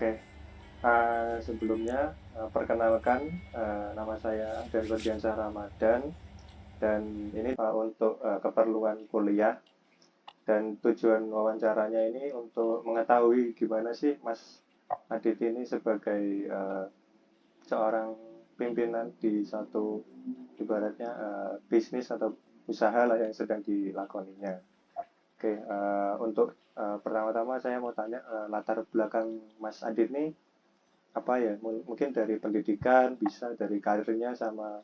Oke, sebelumnya perkenalkan, nama saya Dan Ferdiansyah Ramadan dan ini untuk keperluan kuliah dan tujuan wawancaranya ini untuk mengetahui gimana sih Mas Adit ini sebagai seorang pimpinan di satu ibaratnya bisnis atau usaha lah yang sedang dilakoninya. Oke, untuk pertama-tama saya mau tanya latar belakang Mas Adit ini apa ya? Mungkin dari pendidikan, bisa dari karirnya, sama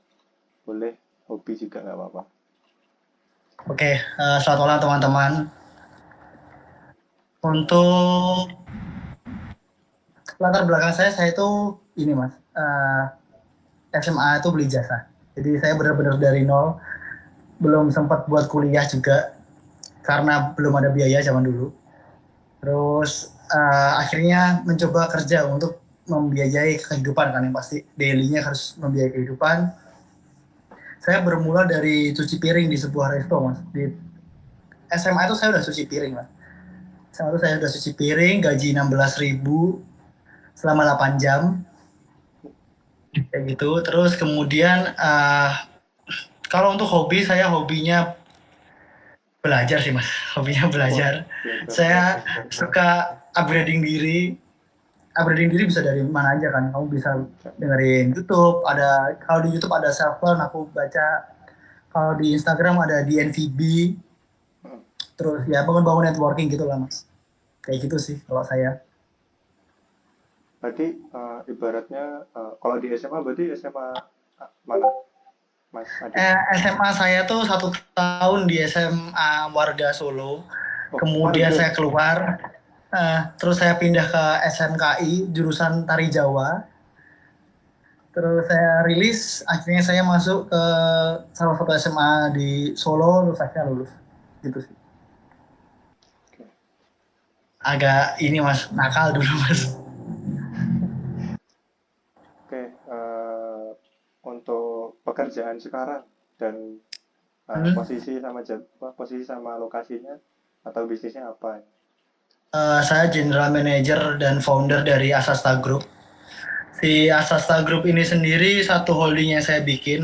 boleh hobi juga nggak apa-apa. Oke, selamat malam teman-teman. Untuk latar belakang saya itu ini mas, SMA itu beli jasa. Jadi saya benar-benar dari nol, belum sempat buat kuliah juga karena belum ada biaya zaman dulu. Terus akhirnya mencoba kerja untuk membiayai kehidupan kan yang pasti daily-nya harus membiayai kehidupan. Saya bermula dari cuci piring di sebuah resto mas. Di SMA itu saya udah cuci piring mas. SMA itu saya udah cuci piring, gaji 16.000 selama 8 jam kayak gitu. Terus kemudian kalau untuk hobi, saya hobinya belajar sih mas. Hobinya Wah, belajar. belajar. Saya suka upgrading diri. Upgrading diri bisa dari mana aja kan. Kamu bisa dengerin YouTube. Kalau di YouTube ada self learn, aku baca. Kalau di Instagram ada di NVB. Terus ya bangun-bangun networking gitu lah mas. Kayak gitu sih kalau saya. Berarti ibaratnya kalau di SMA berarti SMA mana Mas Adit? SMA saya tuh 1 tahun di SMA Warga Solo. Oh, Kemudian Warga. saya keluar, terus saya pindah ke SMKI jurusan Tari Jawa. Terus saya rilis, akhirnya saya masuk ke salah satu SMA di Solo, terus akhirnya lulus. Gitu sih. Oke. Agak ini mas, nakal dulu mas. Oke, untuk pekerjaan sekarang dan Hmm. posisi sama lokasinya atau bisnisnya apa? Saya General Manager dan Founder dari Asasta Group. Si Asasta Group ini sendiri satu holding yang saya bikin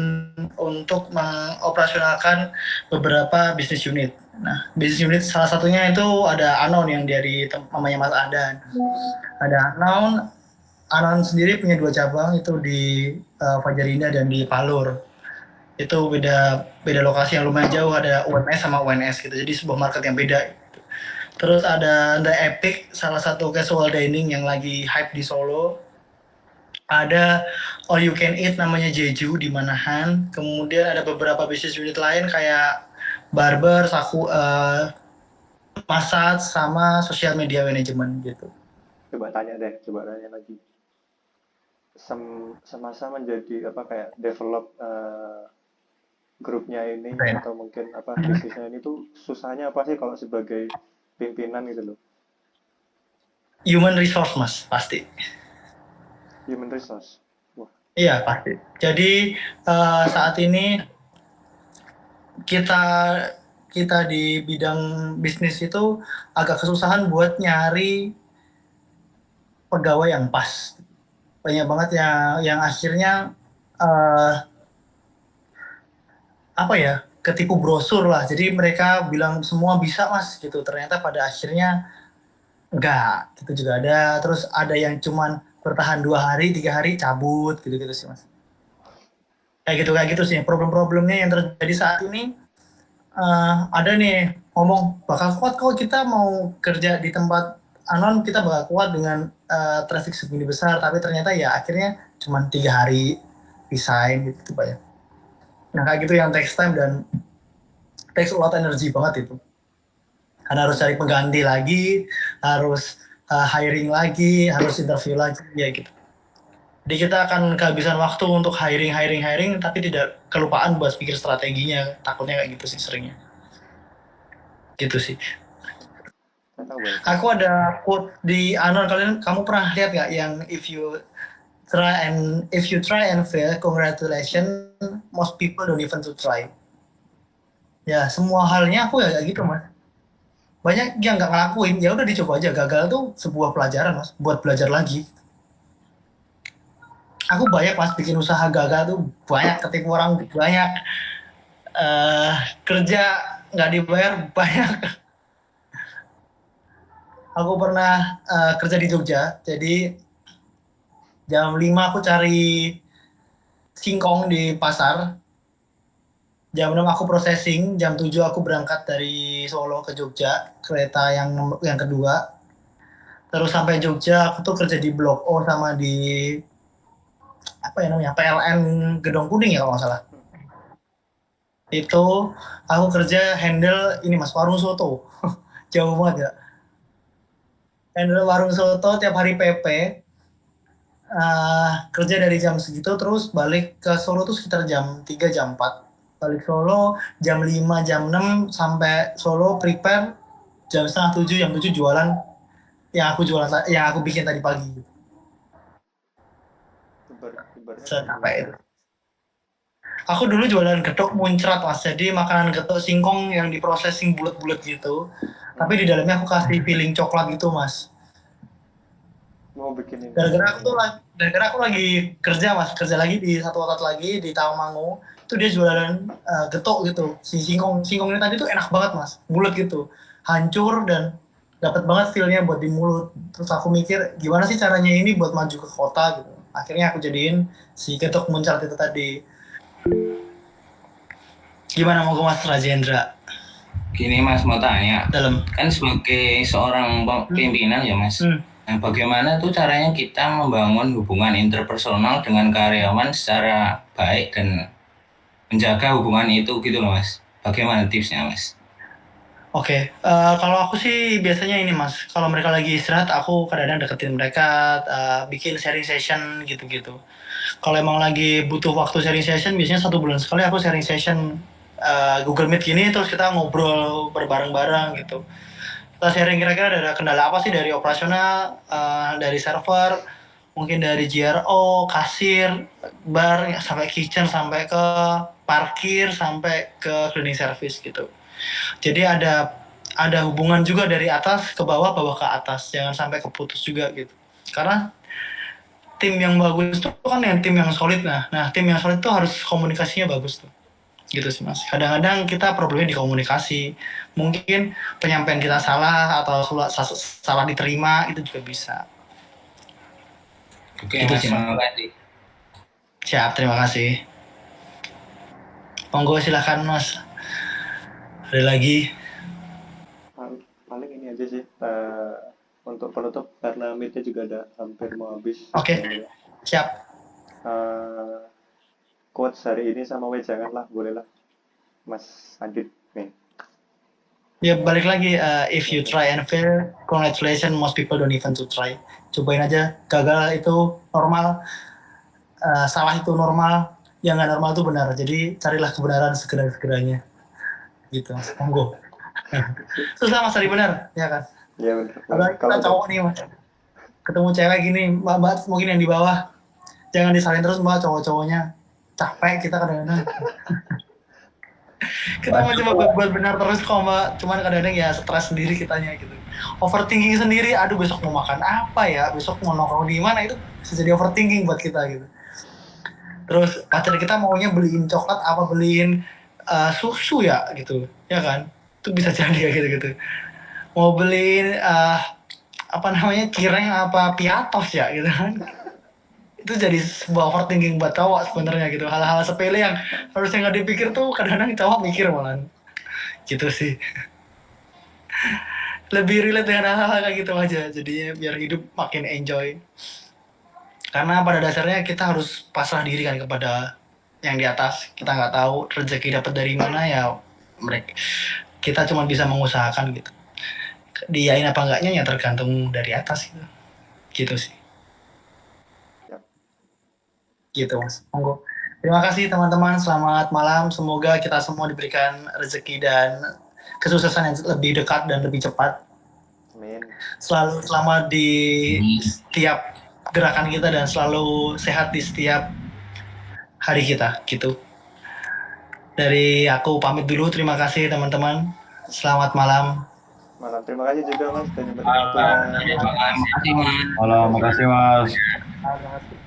untuk mengoperasionalkan beberapa bisnis unit. Nah, bisnis unit salah satunya itu ada Anon yang dari mamanya Mas Adan. Ada Anon, Anon sendiri punya 2 cabang itu di Fajarinda dan di Palur. Itu beda beda lokasi yang lumayan jauh, ada UMS sama UNS gitu. Jadi sebuah market yang beda. Terus ada The Epic, salah satu casual dining yang lagi hype di Solo. Ada all you can eat namanya Jeju di Manahan. Kemudian ada beberapa bisnis unit lain kayak barber, saku, massage sama social media management gitu. Coba tanya lagi. Semasa menjadi apa kayak develop grupnya ini Gitu ya. atau mungkin apa bisnisnya ini tuh susahnya apa sih kalau sebagai pimpinan gitu loh? Human resource mas pasti. Human resource. Wah, Iya pasti. Jadi saat ini kita kita di bidang bisnis itu agak kesusahan buat nyari pegawai yang pas. Banyak banget yang akhirnya uh, apa ya ketipu brosur lah. Jadi mereka bilang semua bisa mas gitu. Ternyata pada akhirnya enggak. Gitu juga ada. Terus ada yang cuman bertahan 2 hari, 3 hari cabut gitu-gitu sih mas. Kayak gitu sih. Problem-problemnya yang terjadi saat ini ada nih ngomong bakal kuat kalau kita mau kerja di tempat anon kita bakal kuat dengan traffic segini besar. Tapi ternyata ya akhirnya cuman 3 hari resign gitu pak ya. Nah kayak gitu yang takes time dan takes a lot energy banget itu. Karena harus cari pengganti lagi, harus hiring lagi, harus interview lagi, ya gitu. Jadi kita akan kehabisan waktu untuk hiring, tapi tidak kelupaan buat pikir strateginya. Takutnya kayak gitu sih seringnya. Gitu sih. saya tahu baru. Aku ada quote di Anon, kamu pernah lihat nggak yang if you try and fail, congratulations, most people don't even to try. Ya semua halnya aku ya kayak gitu mas. banyak yang nggak ngelakuin, ya udah dicoba aja. Gagal tuh sebuah pelajaran mas, buat belajar lagi. Aku banyak mas bikin usaha gagal tuh, banyak ketipu orang, banyak eh kerja nggak dibayar, banyak. Aku pernah kerja di Jogja, jadi jam 5 aku cari singkong di pasar, jam 6 aku processing, jam 7 aku berangkat dari Solo ke Jogja, kereta yang kedua. Terus sampai Jogja aku tuh kerja di Blok O sama di apa ya namanya PLN Gedong Kuning ya kalau nggak salah. Itu aku kerja handle ini mas, warung soto. Jauh banget ya. Handle warung soto tiap hari PP. Kerja dari jam segitu terus balik ke Solo tuh sekitar jam 3 jam 4. Balik Solo jam 5 jam 6 sampai Solo prepare jam setengah 7 jam 7 jualan yang aku bikin tadi pagi. Ibaratnya Sampai itu. Aku dulu jualan getuk muncrat mas, jadi makanan getuk singkong yang diprosesing bulat-bulat gitu. Tapi di dalamnya aku kasih filling coklat gitu mas. mau bikin ini. Gara-gara aku lagi kerja mas, kerja lagi di satu tempat lagi di Tawangmangu. Itu dia jualan getuk gitu. Si singkongnya tadi tuh enak banget mas, bulat gitu, hancur dan dapat banget feelnya buat di mulut. Terus aku mikir gimana sih caranya ini buat maju ke kota gitu. Akhirnya aku jadiin si getuk muncrat itu tadi. Gimana mau ke Mas Rajendra? Gini mas, mau tanya, Dalam. kan sebagai seorang pimpinan ya mas, nah, bagaimana tuh caranya kita membangun hubungan interpersonal dengan karyawan secara baik dan menjaga hubungan itu gitu loh mas? Bagaimana tipsnya mas? Oke, kalau aku sih biasanya ini mas, kalau mereka lagi istirahat, aku kadang-kadang deketin mereka, bikin sharing session gitu-gitu. Kalau emang lagi butuh waktu sharing session, biasanya 1 bulan sekali aku sharing session Google Meet gini, terus kita ngobrol berbareng-bareng gitu. Kita sharing kira-kira ada kendala apa sih dari operasional, dari server, mungkin dari GRO, kasir, bar, sampai kitchen, sampai ke parkir, sampai ke cleaning service gitu. Jadi ada hubungan juga dari atas ke bawah, bawah ke atas, jangan sampai keputus juga gitu. Karena tim yang bagus tuh kan yang tim yang solid. Nah tim yang solid tuh harus komunikasinya bagus tuh. Gitu sih mas. Kadang-kadang kita problemnya di komunikasi. Mungkin penyampaian kita salah atau salah diterima itu juga bisa. Oke Itu mas, sih, terima kasih. Siap, terima kasih. Monggo silakan mas. Ada lagi? Paling ini aja sih. Untuk penutup karena meetnya juga ada hampir mau habis. Oke. Siap. Quotes hari ini sama wejangan lah, bolehlah Mas Adit nih. Ya balik lagi, if you try and fail, congratulations, most people don't even to try. Cobain aja, gagal itu normal, salah itu normal, yang nggak normal itu benar. Jadi carilah kebenaran segera-segeranya. Gitu mas, monggo. Susah mas, cari benar, ya kan? Iya benar. Kalau kita cowok nih mas, ketemu cewek gini, mbak mungkin yang di bawah, jangan disalahin terus mbak, cowok-cowoknya capek kita kadang-kadang. Kita mau coba buat benar terus kok mbak, cuman kadang-kadang ya stres sendiri kitanya gitu, overthinking sendiri. Aduh besok mau makan apa ya, besok mau nongkrong di mana, itu bisa jadi overthinking buat kita gitu. Terus pacar kita maunya beliin coklat apa, beliin susu ya gitu, ya kan? Itu bisa jadi kayak gitu-gitu. Mau beliin apa namanya, cireng apa piatos ya gitu kan. Itu jadi sebuah overthinking buat cowok sebenarnya gitu. Hal-hal sepele yang harusnya nggak dipikir tuh kadang-kadang cowok mikir malah. Gitu sih. Lebih relate dengan hal-hal kayak gitu aja. Jadinya biar hidup makin enjoy. Karena pada dasarnya kita harus pasrah diri kan kepada yang di atas. Kita nggak tahu rezeki dapat dari mana ya. Kita cuma bisa mengusahakan gitu. Diain apa enggaknya ya tergantung dari atas gitu. Gitu sih. Gitu mas, monggo. Terima kasih teman-teman, selamat malam. Semoga kita semua diberikan rezeki dan kesuksesan yang lebih dekat dan lebih cepat. Amin. Selalu selamat di setiap gerakan kita dan selalu sehat di setiap hari kita, gitu. Dari aku pamit dulu, terima kasih teman-teman. Selamat malam. malam. Terima kasih juga Mas sudah nyempetin waktunya. Terima kasih Mas. Halo, makasih Mas. Terima kasih.